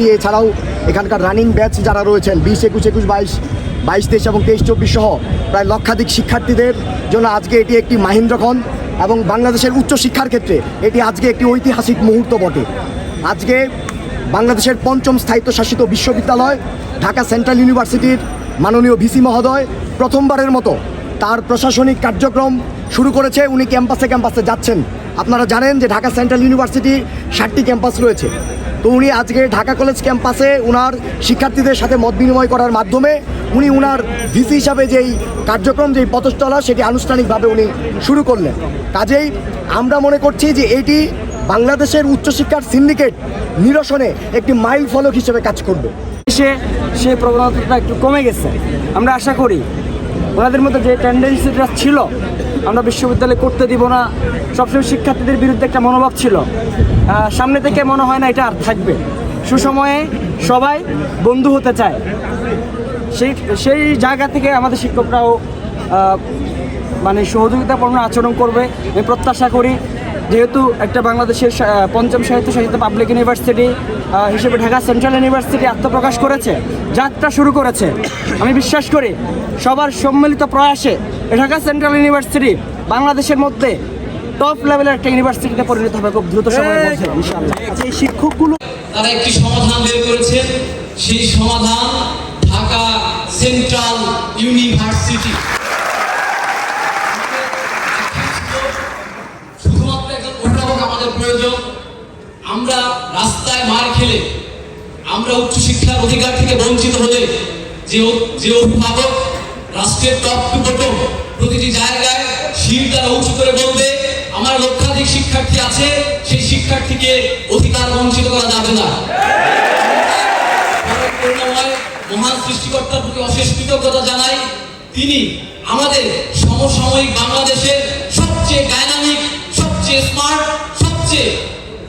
এছাড়াও এখানকার running batch যারা রয়েছেন 20, 21, 22, 23 এবং 23, 24 সহ প্রায় লক্ষাধিক শিক্ষার্থীদের জন্য আজকে এটি একটি মাহেন্দ্রক্ষণ এবং বাংলাদেশের উচ্চশিক্ষার ক্ষেত্রে এটি আজকে একটি ঐতিহাসিক মুহূর্ত বটে। আজকে বাংলাদেশের 5ম স্থায়িত্বশাসিত বিশ্ববিদ্যালয় ঢাকা সেন্ট্রাল ইউনিভার্সিটির মাননীয় ভিসি মহোদয় প্রথমবারের মতো তার প্রশাসনিক কার্যক্রম শুরু করেছে। উনি ক্যাম্পাসে যাচ্ছেন। আপনারা জানেন যে ঢাকা সেন্ট্রাল ইউনিভার্সিটি 7টি ক্যাম্পাস রয়েছে। তো উনি আজকে ঢাকা কলেজ ক্যাম্পাসে উনার শিক্ষার্থীদের সাথে মত বিনিময় করার মাধ্যমে উনি উনার ভিসি হিসাবে যেই কার্যক্রম, যেই পথচলা সেটি আনুষ্ঠানিকভাবে উনি শুরু করলেন। কাজেই আমরা মনে করছি যে এটি বাংলাদেশের উচ্চশিক্ষার সিন্ডিকেট নিরসনে একটি মাইল ফলক হিসেবে কাজ করবে। সেই প্রবণতাটা একটু কমে গেছে। আমরা আশা করি ওনাদের মধ্যে যে টেন্ডেন্সিটা ছিল আমরা বিশ্ববিদ্যালয় করতে দিব না, সবসময় শিক্ষার্থীদের বিরুদ্ধে একটা মনোভাব ছিল, সামনে থেকে মনে হয় না এটা আর থাকবে। সুসময়ে সবাই বন্ধু হতে চায়, সেই জায়গা থেকে আমাদের শিক্ষকরাও মানে সহযোগিতাপূর্ণ আচরণ করবে আমি প্রত্যাশা করি। যেহেতু একটা বাংলাদেশের 5ম স্বায়ত্তশাসিত পাবলিক ইউনিভার্সিটি হিসেবে ঢাকা সেন্ট্রাল ইউনিভার্সিটি আত্মপ্রকাশ করেছে, যাত্রা শুরু করেছে, আমি বিশ্বাস করি সবার সম্মিলিত প্রয়াসে ঢাকা সেন্ট্রাল ইউনিভার্সিটি বাংলাদেশের মধ্যে টপ লেভেলের একটা ইউনিভার্সিটিতে পরিণত হবে খুব দ্রুত সময়ের মধ্যে ইনশাআল্লাহ। এই শিক্ষকগুলো তারা একটি সমাধান বের করেছেন, সেই সমাধান ঢাকা সেন্ট্রাল ইউনিভার্সিটি। শুধুমাত্র একজন অভিভাবক আমাদের প্রয়োজন। আমরা রাস্তায় মার খেলে, আমরা উচ্চশিক্ষার অধিকার থেকে বঞ্চিত হলে যে অভিভাবক রাষ্ট্রের টপ টু বটম প্রতিটি জায়গায় শির দ্বারা উঁচু করে বলবে আমার লক্ষাধিক শিক্ষার্থী আছে, সেই শিক্ষার্থীকে অধিকার বঞ্চিত করা যাবে না। মহান সৃষ্টিকর্তার প্রতি অশেষ কৃতজ্ঞতা জানাই। তিনি আমাদের সমসাময়িক বাংলাদেশের সবচেয়ে ডাইনামিক, সবচেয়ে স্মার্ট, সবচেয়ে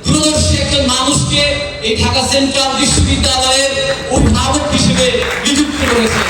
দূরদর্শী একজন মানুষকে এই ঢাকা সেন্ট্রাল বিশ্ববিদ্যালয়ের অভিভাবক হিসেবে নিযুক্ত করেছে।